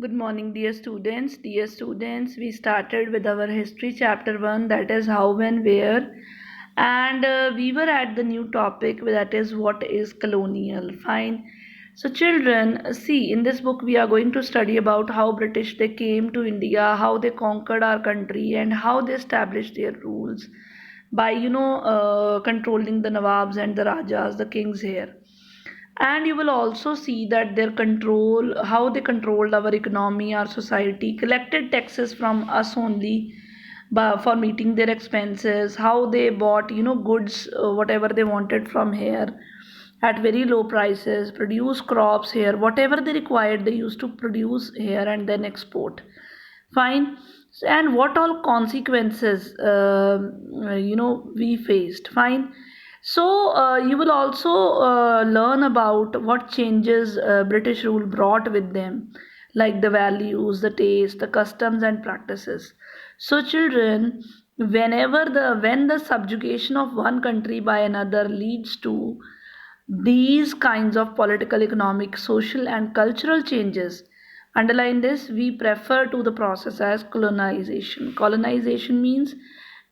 Good morning, dear students. Dear students, we started with our history chapter 1, that is how, when, where, and we were at the new topic, that is what is colonial. Fine. So, children, see, in this book, we are going to study about how British they came to India, how they conquered our country, and how they established their rules by controlling the Nawabs and the Rajas, the kings here. And you will also see that their control, how they controlled our economy, our society, collected taxes from us only for meeting their expenses, how they bought goods, whatever they wanted from here at very low prices, produce crops here, whatever they required they used to produce here and then export. Fine. And what all consequences we faced. Fine. So you will also learn about what changes British rule brought with them, like the values, the taste, the customs and practices. So children, when the subjugation of one country by another leads to these kinds of political, economic, social, and cultural changes. Underline this, we prefer to the process as colonization. Colonization means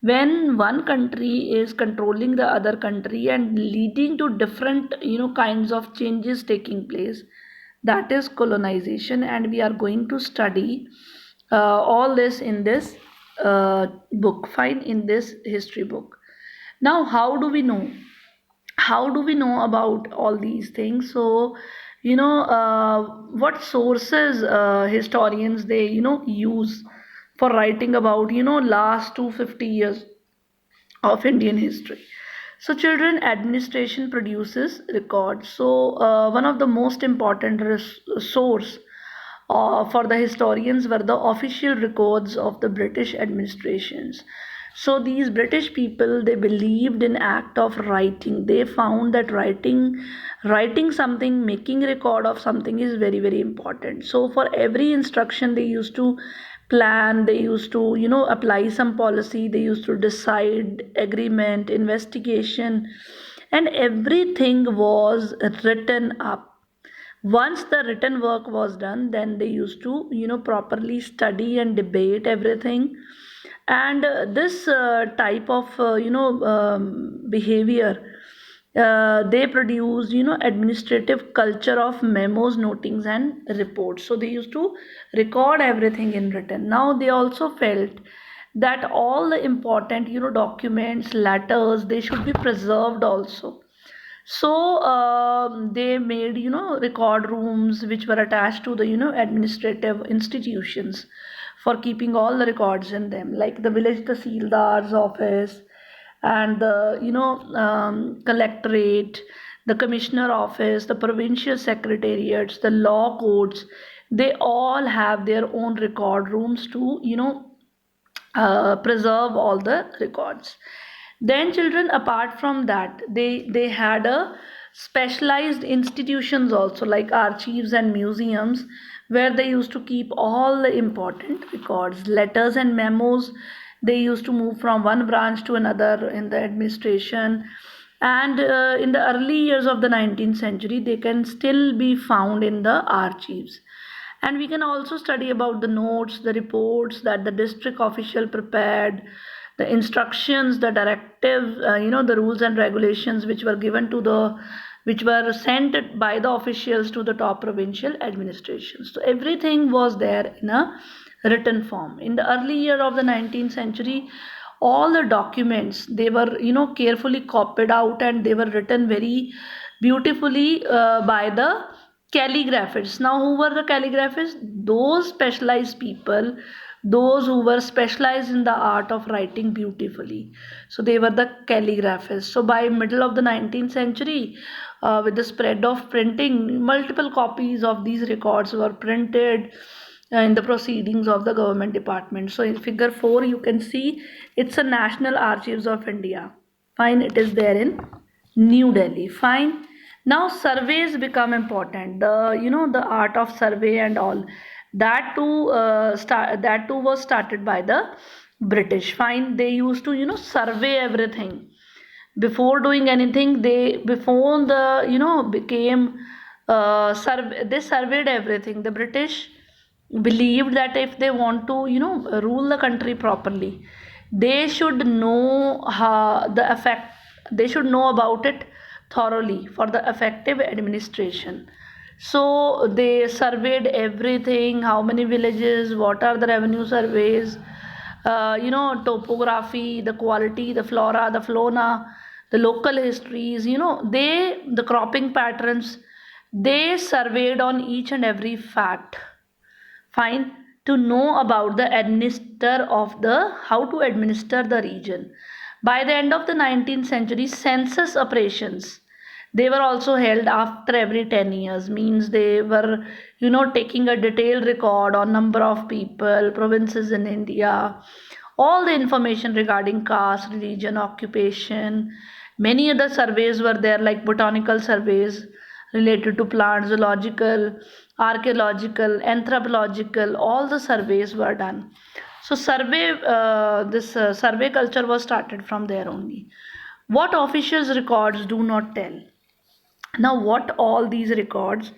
when one country is controlling the other country and leading to different kinds of changes taking place. That is colonization, and we are going to study all this in this book. Fine, in this history book. Now, how do we know about all these things? So what sources historians they use for writing about last 250 years of Indian history. So children, administration produces records. So one of the most important source for the historians were the official records of the British administrations. So these British people they believed in act of writing. They found that writing something, making record of something is very very important. So for every instruction they used to plan, they used to apply some policy, they used to decide agreement, investigation, and everything was written up. Once the written work was done, then they used to properly study and debate everything. And this type of behavior, they produced administrative culture of memos, notings and reports. So they used to record everything in written. Now they also felt that all the important documents, letters, they should be preserved also. So they made record rooms which were attached to the administrative institutions for keeping all the records in them, like the village tahsildar's office and the collectorate, the commissioner office, the provincial secretariats, the law courts. They all have their own record rooms to preserve all the records. Then children, apart from that, they had a specialized institutions also, like archives and museums, where they used to keep all the important records, letters and memos. They used to move from one branch to another in the administration. And in the early years of the 19th century, they can still be found in the archives. And we can also study about the notes, the reports that the district official prepared, the instructions, the directives, the rules and regulations which were sent by the officials to the top provincial administrations. So everything was there in a written form. In the early year of the 19th century, all the documents they were carefully copied out, and they were written very beautifully by the calligraphists. Now, who were the calligraphists? Those specialized people, those who were specialized in the art of writing beautifully. So they were the calligraphists. So by middle of the 19th century, with the spread of printing, multiple copies of these records were printed in the proceedings of the government department. So in figure 4 you can see it's a National Archives of India. Fine, it is there in New Delhi. Fine. Now surveys become important. The art of survey and all that too that too was started by the British. Fine, they used to survey everything before doing anything. They before the became they surveyed everything. The British believed that if they want to, rule the country properly, they should know how the effect, they should know about it thoroughly for the effective administration. So they surveyed everything, how many villages, what are the revenue surveys, topography, the quality, the flora, the fauna, the local histories, the cropping patterns, they surveyed on each and every fact. Fine. To know about the administer of the how to administer the region. By the end of the 19th century, census operations, they were also held after every 10 years, means they were, taking a detailed record on number of people, provinces in India, all the information regarding caste, religion, occupation. Many other surveys were there, like botanical surveys related to plants, zoological, archaeological, anthropological, all the surveys were done. So this survey culture was started from there only. What officials records do not tell. Now what all these records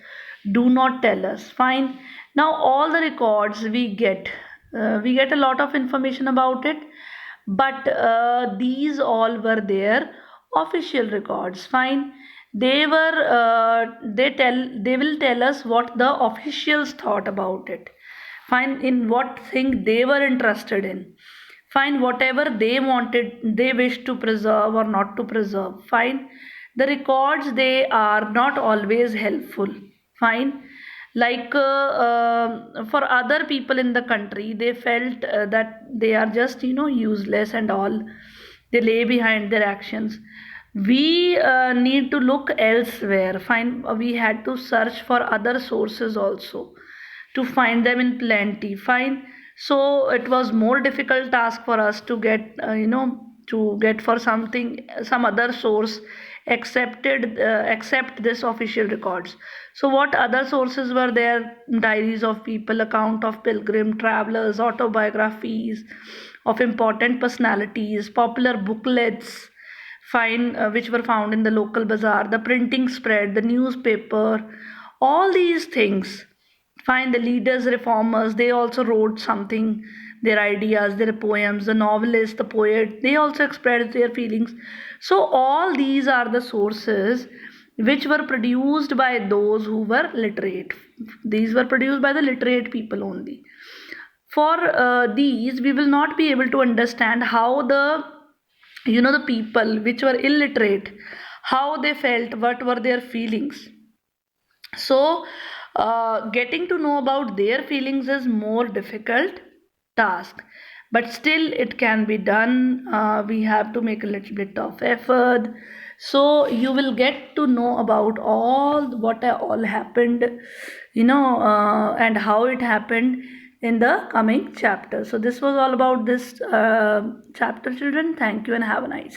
do not tell us. Fine. Now all the records we get a lot of information about it, but these all were their official records. Fine. They will tell us what the officials thought about it. Fine. In what thing they were interested in. Fine. Whatever they wanted, they wished to preserve or not to preserve. Fine. The records, they are not always helpful. Fine. Like for other people in the country, they felt that they are just, useless and all, they lay behind their actions. We need to look elsewhere. Fine. We had to search for other sources also to find them in plenty. Fine. So it was more difficult task for us to get, to get for something, some other source accepted, accept this official records. So what other sources were there? Diaries of people, account of pilgrim travelers, autobiographies of important personalities, popular booklets, fine, which were found in the local bazaar, the printing spread, the newspaper, all these things. Fine. The leaders, reformers, they also wrote something, their ideas, their poems, the novelist, the poet, they also expressed their feelings. So all these are the sources which were produced by those who were literate. These were produced by the literate people only. For these, we will not be able to understand how the, the people which were illiterate, how they felt, what were their feelings. So getting to know about their feelings is more difficult task, but still it can be done. We have to make a little bit of effort. So you will get to know about all what all happened, and how it happened in the coming chapter. So this was all about this chapter, children. Thank you and have a nice